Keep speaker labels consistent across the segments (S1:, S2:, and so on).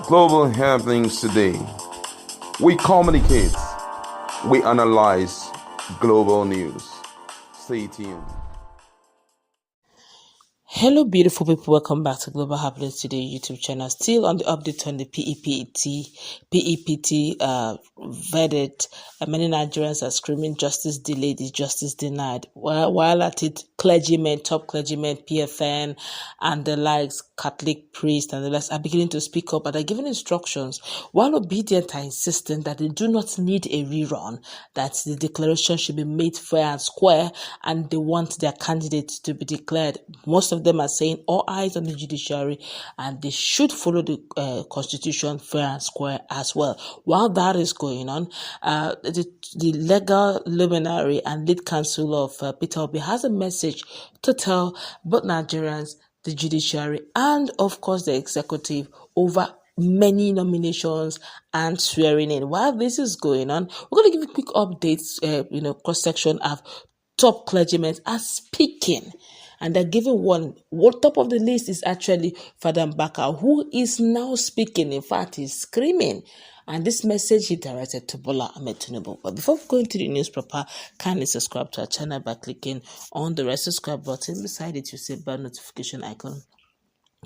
S1: Global happenings today. We communicate, we analyze global news. Stay tuned.
S2: Hello, beautiful people. Welcome back to Global Happiness Today YouTube channel. Still on the update on the PEPT verdict. Many Nigerians are screaming justice delayed, is justice denied. While at it, top clergymen, PFN, and the likes, Catholic priests and the likes are beginning to speak up, but are giving instructions. While obedient are insisting that they do not need a rerun, that the declaration should be made fair and square, and they want their candidates to be declared. Most of them are saying all eyes on the judiciary, and they should follow the constitution fair and square as well. While that is going on, the legal luminary and lead counsel of Peter Obi has a message to tell both Nigerians, the judiciary, and of course the executive over many nominations and swearing in. While this is going on, we're going to give you quick updates, cross-section of top clergymen are speaking. And they're giving one. What top of the list is actually Father Mbaka, who is now speaking. In fact, he's screaming. And this message he directed to Bola Ahmed Tinubu. But before we go into the news proper, kindly subscribe to our channel by clicking on the red subscribe button. Beside it, you see a bell notification icon.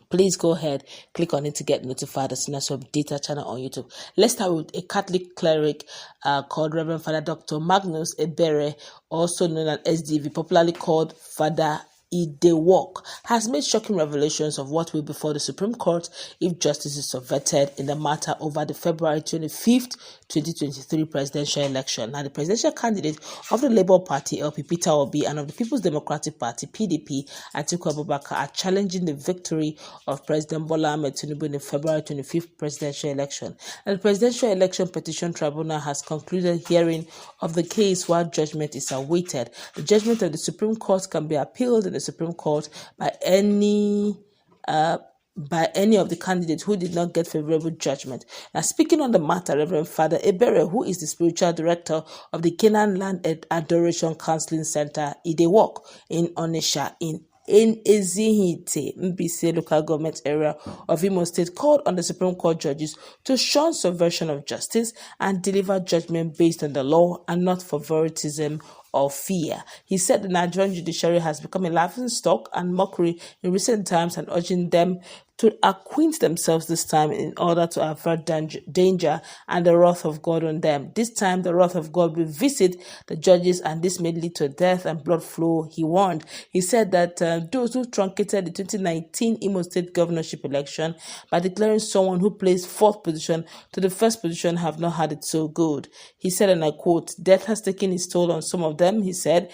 S2: Please go ahead, click on it to get notified as soon as we update our channel on YouTube. Let's start with a Catholic cleric called Reverend Father Dr. Magnus Ebere, also known as SDV, popularly called Father Idewok, has made shocking revelations of what will be before the Supreme Court if justice is subverted in the matter over the February 25th, 2023 presidential election. Now, the presidential candidate of the Labour Party, LP, Peter Obi, and of the People's Democratic Party, PDP, Atiku Abubakar, are challenging the victory of President Bola Ahmed Tinubu in the February 25th presidential election. And the Presidential Election Petition Tribunal has concluded hearing of the case while judgment is awaited. The judgment of the Supreme Court can be appealed in the Supreme Court by any of the candidates who did not get favorable judgment. Now, speaking on the matter, Reverend Father Ebere, who is the spiritual director of the Canaan Land Adoration Counseling Center, Idewok, in Onitsha, in Ezihite, Mbise local government area of Imo State, called on the Supreme Court judges to shun subversion of justice and deliver judgment based on the law and not favoritism or fear. He said the Nigerian judiciary has become a laughingstock and mockery in recent times, and urging them to acquaint themselves this time in order to avert danger and the wrath of God on them. This time, the wrath of God will visit the judges, and this may lead to death and blood flow, he warned. He said that those who truncated the 2019 Imo State governorship election by declaring someone who placed fourth position to the first position have not had it so good. He said, and I quote, "Death has taken its toll on some of them," he said.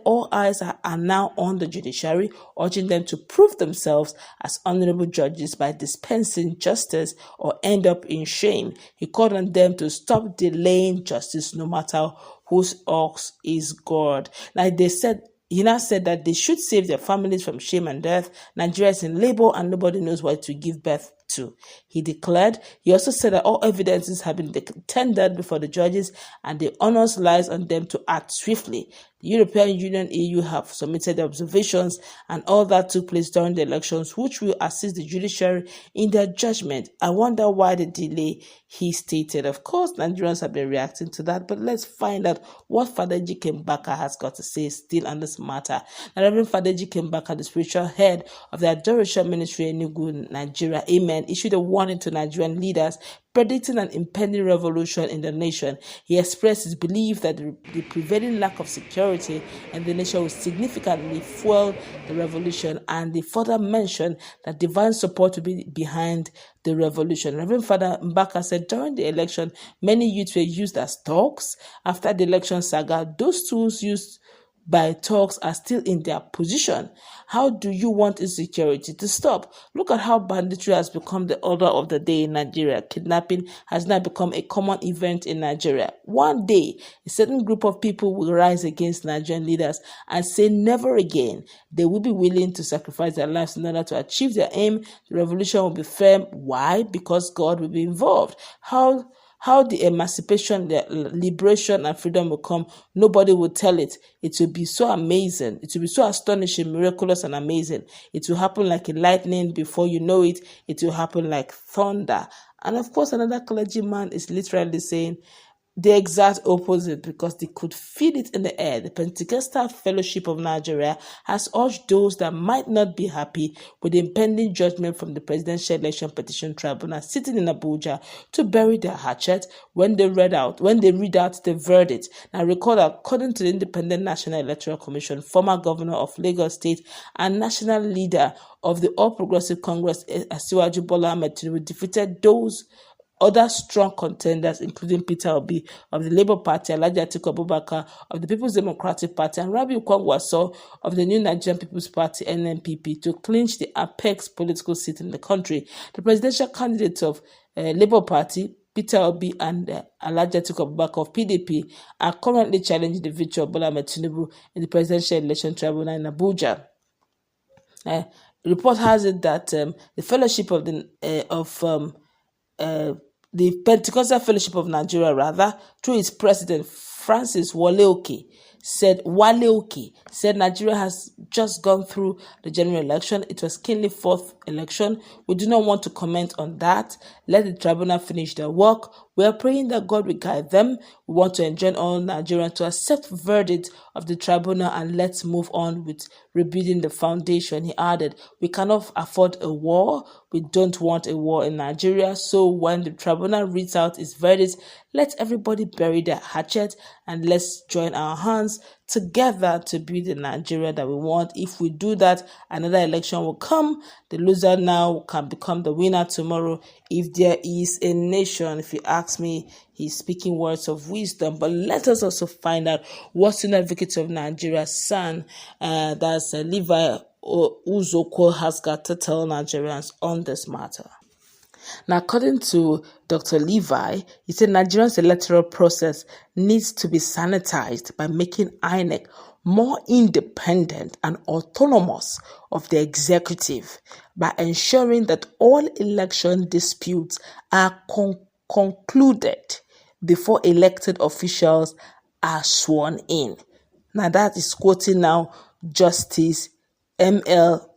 S2: All eyes are now on the judiciary, urging them to prove themselves as honorable judges by dispensing justice or end up in shame. He called on them to stop delaying justice no matter whose ox is God. Like they said, he now said that they should save their families from shame and death. Nigeria is in labor and nobody knows what to give birth to, he declared. He also said that all evidences have been tendered before the judges and the onus lies on them to act swiftly. The European Union, EU, have submitted their observations, and all that took place during the elections, which will assist the judiciary in their judgment. I wonder why the delay, he stated. Of course, Nigerians have been reacting to that, but let's find out what Father Mbaka has got to say still on this matter. Now, Reverend Father Mbaka, the spiritual head of the Adoration Ministry in Enugu, Nigeria, Amen, issued a warning to Nigerian leaders predicting an impending revolution in the nation. He expressed his belief that the prevailing lack of security in the nation will significantly fuel the revolution, and he further mentioned that divine support will be behind the revolution. Reverend Father Mbaka said during the election, many youths were used as thugs. After the election saga, those tools used by thugs are still in their position. How do you want insecurity to stop? Look at how banditry has become the order of the day in Nigeria. Kidnapping has now become a common event in Nigeria. One day, a certain group of people will rise against Nigerian leaders and say never again. They will be willing to sacrifice their lives in order to achieve their aim. The revolution will be firm. Why? Because God will be involved. How the emancipation, the liberation and freedom will come, nobody will tell it. It will be so amazing. It will be so astonishing, miraculous and amazing. It will happen like a lightning before you know it. It will happen like thunder. And of course, another clergyman is literally saying the exact opposite because they could feel it in the air. The Pentecostal Fellowship of Nigeria has urged those that might not be happy with the impending judgment from the Presidential Election Petition Tribunal sitting in Abuja to bury their hatchet when they read out the verdict. Now recall that according to the Independent National Electoral Commission, former governor of Lagos State and national leader of the All Progressive Congress, Asiwaju Bola Ahmed Tinubu, defeated those other strong contenders, including Peter Obi of the Labour Party, Alhaji Atiku Abubakar of the People's Democratic Party, and Rabiu Kwangwaso of the New Nigerian People's Party, NNPP, to clinch the apex political seat in the country. The presidential candidates of Labour Party, Peter Obi and Alhaji Atiku Abubakar of PDP, are currently challenging the victory of Bola Ahmed Tinubu in the Presidential Election Tribunal in Abuja. The report has it that the Fellowship of the Pentecostal Fellowship of Nigeria, through its president, Francis Waleoke, said Nigeria has just gone through the general election. It was keenly fought election. We do not want to comment on that. Let the tribunal finish their work. We are praying that God will guide them. We want to enjoin all Nigerians to accept the verdict of the tribunal and let's move on with rebuilding the foundation. He added, we cannot afford a war. We don't want a war in Nigeria. So when the tribunal reads out its verdict, let everybody bury their hatchet and let's join our hands together to build the Nigeria that we want. If we do that, another election will come. The loser now can become the winner tomorrow. If there is a nation, if you ask me, he's speaking words of wisdom. But let us also find out what senior advocate of Nigeria's son, that's Levi Uzoko, has got to tell Nigerians on this matter. Now, according to Dr. Levi, he said Nigeria's electoral process needs to be sanitized by making INEC more independent and autonomous of the executive by ensuring that all election disputes are concluded before elected officials are sworn in. Now, that is quoting now Justice M.L.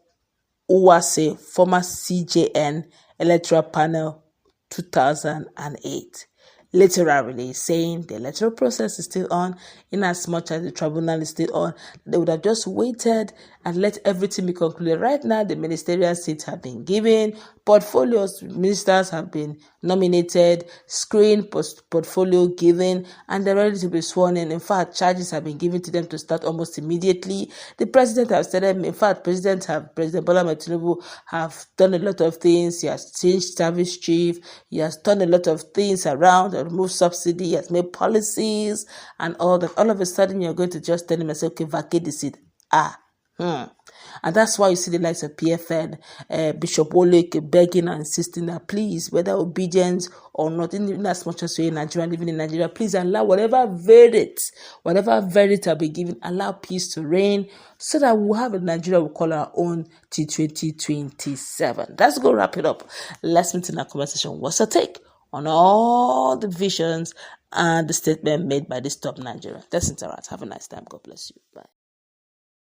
S2: Uwase, former CJN Electoral Panel 2008, literally saying the electoral process is still on, in as much as the tribunal is still on. They would have just waited and let everything be concluded. Right now, the ministerial seats have been given, portfolios, ministers have been nominated, screen portfolio given, and they're ready to be sworn in. In fact, charges have been given to them to start almost immediately. The president has started, in fact, President Bola Ahmed Tinubu have done a lot of things. He has changed service chief, he has done a lot of things around, removed subsidy, he has made policies and all that. All of a sudden, you're going to just tell him and say, okay, vacate the seat. And that's why you see the likes of PFN, Bishop Oleke begging and insisting that please, whether obedience or not, even as much as you're in Nigeria, living in Nigeria, please allow whatever verdict will be given, allow peace to reign so that we'll have a Nigeria we'll call our own till 2027. Let's go wrap it up. Let's meet in our conversation. What's your take on all the visions and the statement made by this top Nigeria? Let's interact. Have a nice time. God bless you. Bye.